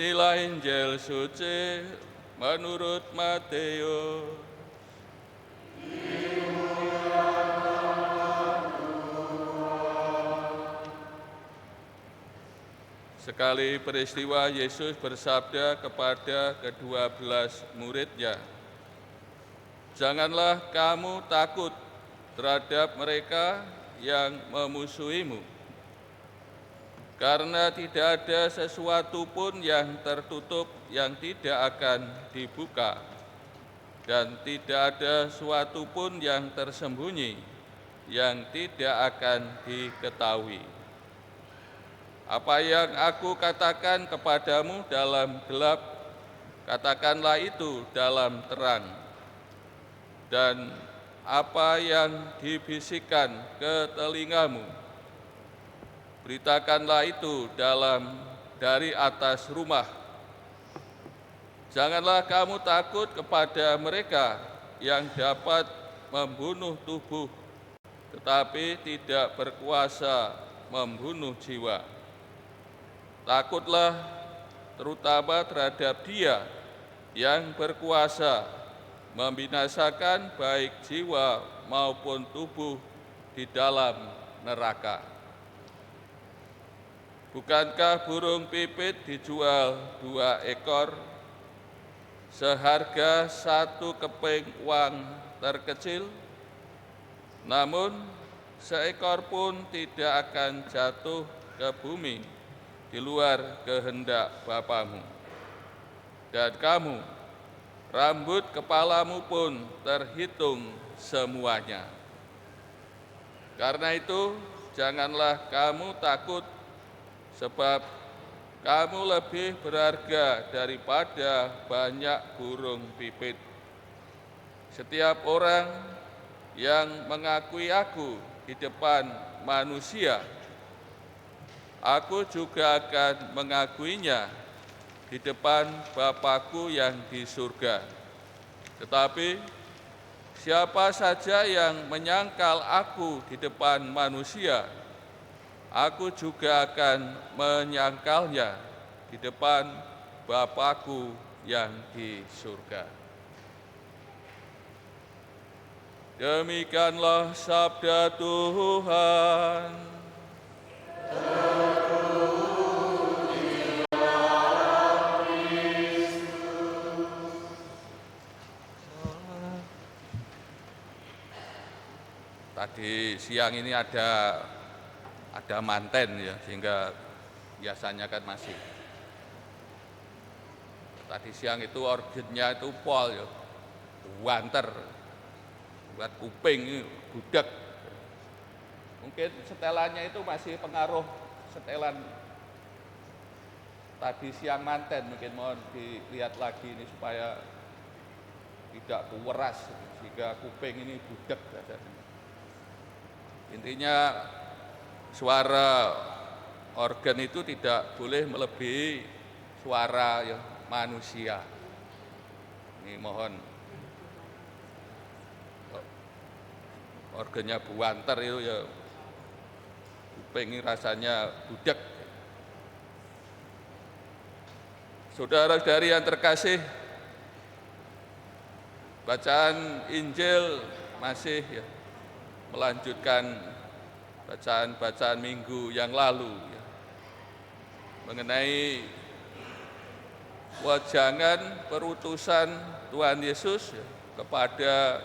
Inilah Injil suci menurut Matius. Sekali peristiwa Yesus bersabda kepada ke-12 muridnya, "Janganlah kamu takut terhadap mereka yang memusuhimu, karena tidak ada sesuatu pun yang tertutup yang tidak akan dibuka, dan tidak ada sesuatu pun yang tersembunyi yang tidak akan diketahui. Apa yang aku katakan kepadamu dalam gelap, katakanlah itu dalam terang. Dan apa yang dibisikkan ke telingamu, beritakanlah itu dari atas rumah. Janganlah kamu takut kepada mereka yang dapat membunuh tubuh, tetapi tidak berkuasa membunuh jiwa. Takutlah terutama terhadap Dia yang berkuasa membinasakan baik jiwa maupun tubuh di dalam neraka. Bukankah burung pipit dijual 2 ekor seharga 1 keping uang terkecil? Namun seekor pun tidak akan jatuh ke bumi di luar kehendak Bapamu. Dan kamu, rambut kepalamu pun terhitung semuanya. Karena itu, janganlah kamu takut, sebab kamu lebih berharga daripada banyak burung pipit. Setiap orang yang mengakui aku di depan manusia, aku juga akan mengakuinya di depan Bapa-Ku yang di surga. Tetapi siapa saja yang menyangkal aku di depan manusia, aku juga akan menyangkalnya di depan Bapa-Ku yang di surga." Demikianlah sabda Tuhan. Tadi siang ini ada manten ya, sehingga biasanya kan masih. Tadi siang itu organnya itu pol ya, wanter, buat kuping ini budak. Mungkin setelannya itu masih pengaruh setelan tadi siang manten, mungkin mohon dilihat lagi ini supaya tidak keweras sehingga kuping ini budak. Intinya suara organ itu tidak boleh melebihi suara ya, manusia. Ini mohon organnya buanter itu ya, kuping ini rasanya budak. Saudara-saudari yang terkasih, bacaan Injil masih ya, melanjutkan bacaan-bacaan minggu yang lalu ya, mengenai wejangan perutusan Tuhan Yesus ya, kepada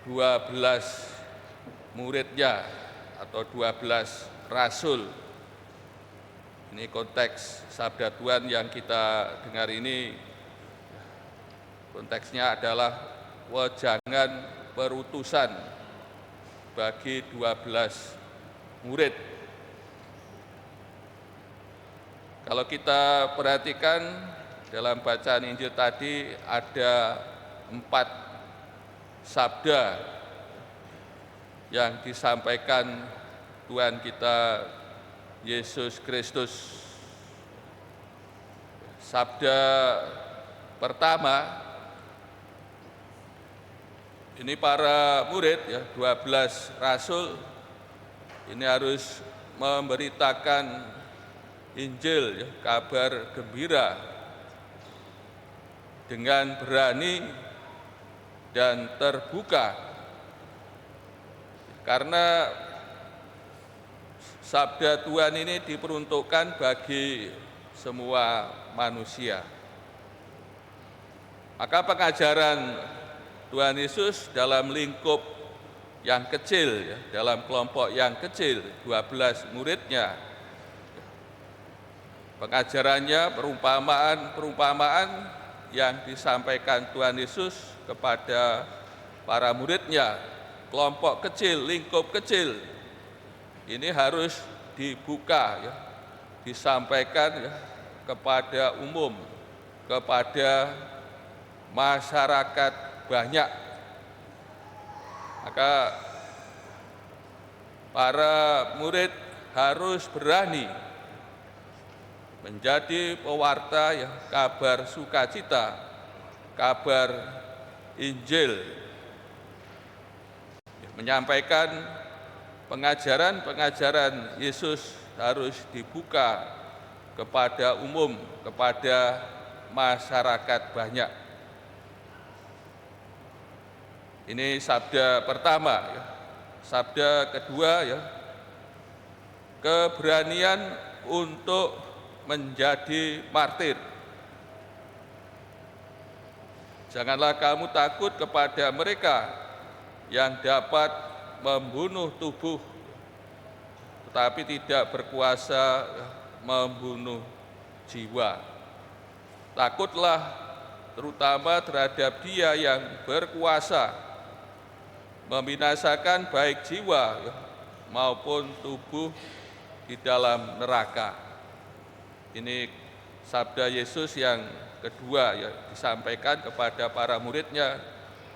12 muridnya atau 12 rasul. Ini konteks sabda Tuhan yang kita dengar ini, konteksnya adalah wejangan perutusan bagi 12 murid. Kalau kita perhatikan dalam bacaan Injil tadi ada 4 sabda yang disampaikan Tuhan kita Yesus Kristus. Sabda pertama, ini para murid ya, 12 rasul ini harus memberitakan Injil, ya, kabar gembira dengan berani dan terbuka, karena sabda Tuhan ini diperuntukkan bagi semua manusia. Maka pengajaran Tuhan Yesus dalam lingkup yang kecil, ya, dalam kelompok yang kecil, 12 muridnya, pengajarannya perumpamaan yang disampaikan Tuhan Yesus kepada para muridnya, kelompok kecil, lingkup kecil, ini harus dibuka, ya, disampaikan, ya, kepada umum, kepada masyarakat banyak. Maka para murid harus berani menjadi pewarta, ya, kabar sukacita, kabar Injil, menyampaikan pengajaran Yesus harus dibuka kepada umum, kepada masyarakat banyak. Ini sabda pertama, ya. Sabda kedua, ya, keberanian untuk menjadi martir. Janganlah kamu takut kepada mereka yang dapat membunuh tubuh, tetapi tidak berkuasa membunuh jiwa. Takutlah terutama terhadap Dia yang berkuasa membinasakan baik jiwa, ya, maupun tubuh di dalam neraka. Ini sabda Yesus yang kedua, ya, disampaikan kepada para muridnya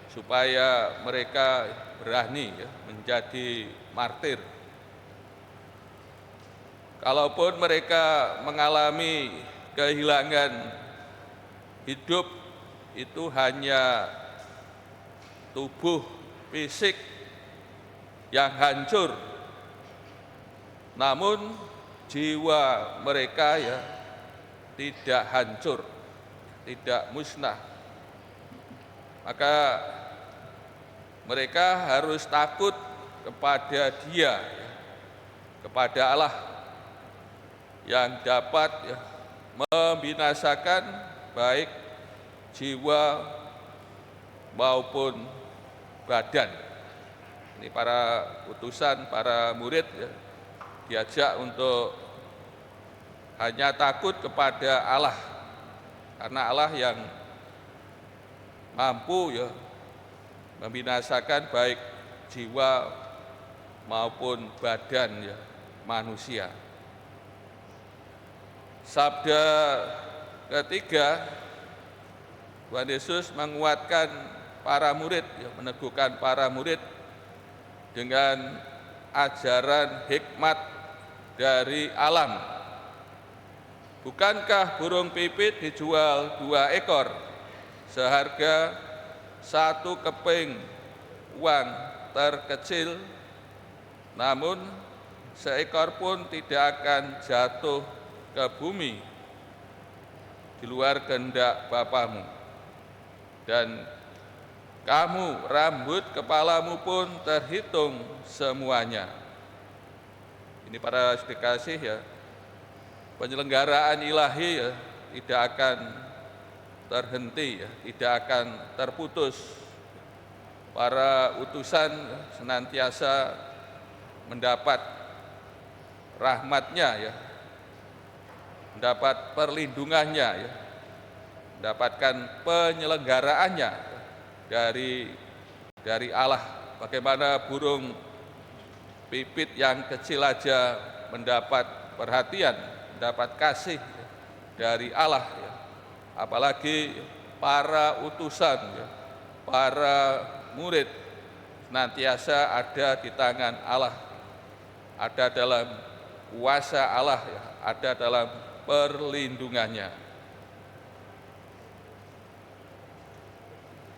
supaya mereka berani, ya, menjadi martir. Kalaupun mereka mengalami kehilangan hidup, itu hanya tubuh fisik yang hancur, namun jiwa mereka, ya, tidak hancur, tidak musnah. Maka mereka harus takut kepada Dia, ya, kepada Allah yang dapat, ya, membinasakan baik jiwa maupun badan. Ini para utusan, para murid, ya, diajak untuk hanya takut kepada Allah, karena Allah yang mampu, ya, membinasakan baik jiwa maupun badan, ya, manusia. Sabda ketiga, Tuhan Yesus menguatkan para murid, ya, meneguhkan para murid dengan ajaran hikmat dari alam. Bukankah burung pipit dijual 2 ekor seharga 1 keping uang terkecil, namun seekor pun tidak akan jatuh ke bumi di luar kehendak Bapamu. Dan kamu, rambut kepalamu pun terhitung semuanya. Ini para dikasih, ya, penyelenggaraan ilahi, ya, tidak akan terhenti, ya, tidak akan terputus. Para utusan senantiasa mendapat rahmat-Nya, ya, mendapat perlindungannya, ya, mendapatkan penyelenggaraannya dari Allah. Bagaimana burung pipit yang kecil aja mendapat perhatian, mendapat kasih dari Allah, ya, apalagi para utusan, ya, para murid senantiasa ada di tangan Allah, ada dalam kuasa Allah, ya, ada dalam perlindungannya.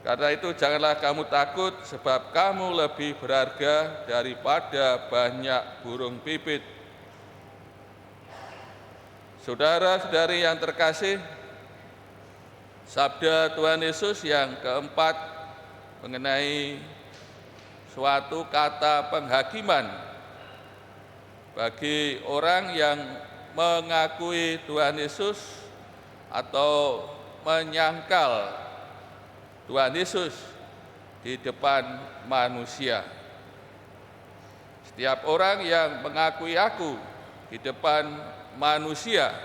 Karena itu janganlah kamu takut, sebab kamu lebih berharga daripada banyak burung pipit. Saudara-saudari yang terkasih, sabda Tuhan Yesus yang keempat mengenai suatu kata penghakiman bagi orang yang mengakui Tuhan Yesus atau menyangkal Tuhan Yesus di depan manusia. Setiap orang yang mengakui aku di depan manusia,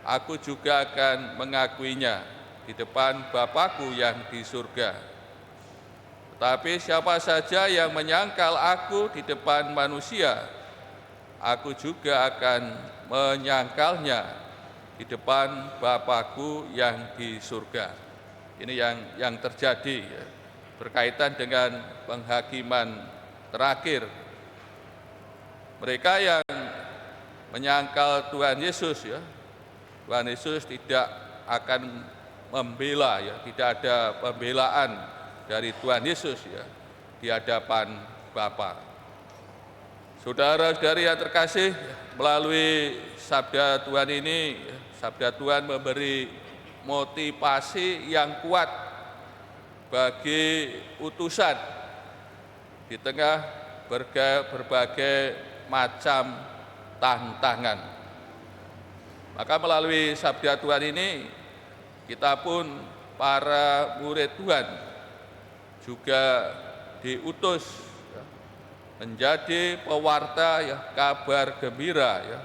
aku juga akan mengakuinya di depan Bapa-Ku yang di surga. Tetapi siapa saja yang menyangkal aku di depan manusia, aku juga akan menyangkalnya di depan Bapa-Ku yang di surga. Ini yang terjadi ya, berkaitan dengan penghakiman terakhir. Mereka yang menyangkal Tuhan Yesus ya, Tuhan Yesus tidak akan membela ya, tidak ada pembelaan dari Tuhan Yesus ya di hadapan Bapa. Saudara-saudari yang terkasih, melalui sabda Tuhan ini, sabda Tuhan memberi motivasi yang kuat bagi utusan di tengah berbagai macam tantangan. Maka melalui sabda Tuhan ini, kita pun para murid Tuhan juga diutus menjadi pewarta ya, kabar gembira ya,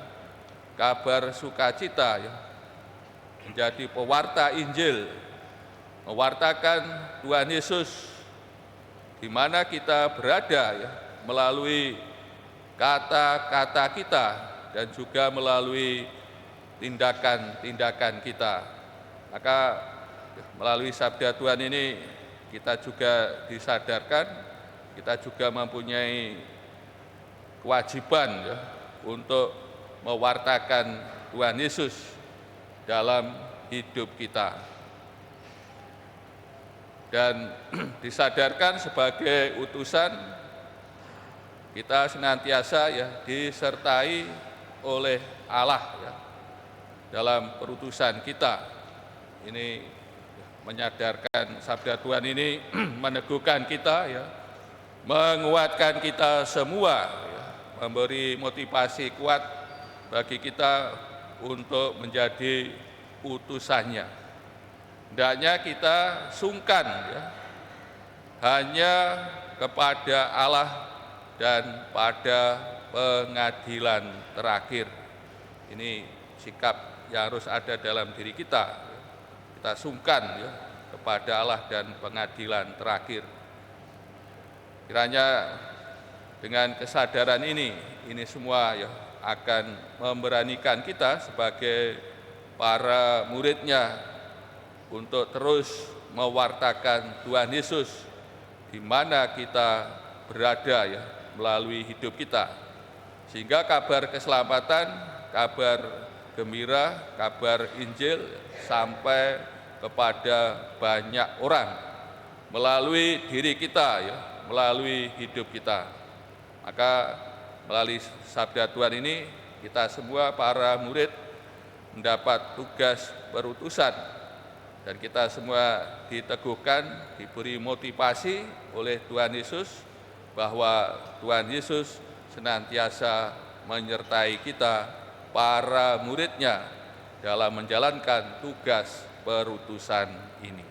kabar sukacita ya, menjadi pewarta Injil, mewartakan Tuhan Yesus di mana kita berada ya, melalui kata-kata kita dan juga melalui tindakan-tindakan kita. Maka melalui sabda Tuhan ini kita juga disadarkan, kita juga mempunyai kewajiban ya, untuk mewartakan Tuhan Yesus dalam hidup kita. Dan disadarkan sebagai utusan, kita senantiasa ya disertai oleh Allah ya, dalam perutusan kita. Ini menyadarkan sabda Tuhan ini meneguhkan kita ya, menguatkan kita semua ya, memberi motivasi kuat bagi kita untuk menjadi utusannya. Hendaknya kita sungkan ya, hanya kepada Allah dan pada pengadilan terakhir. Ini sikap yang harus ada dalam diri kita. Kita sungkan ya, kepada Allah dan pengadilan terakhir. Kiranya dengan kesadaran ini semua ya akan memberanikan kita sebagai para murid-Nya untuk terus mewartakan Tuhan Yesus di mana kita berada ya, melalui hidup kita. Sehingga kabar keselamatan, kabar gembira, kabar Injil sampai kepada banyak orang melalui diri kita ya, melalui hidup kita. Maka melalui sabda Tuhan ini kita semua para murid mendapat tugas berutusan dan kita semua diteguhkan, diberi motivasi oleh Tuhan Yesus bahwa Tuhan Yesus senantiasa menyertai kita para murid-Nya dalam menjalankan tugas berutusan ini.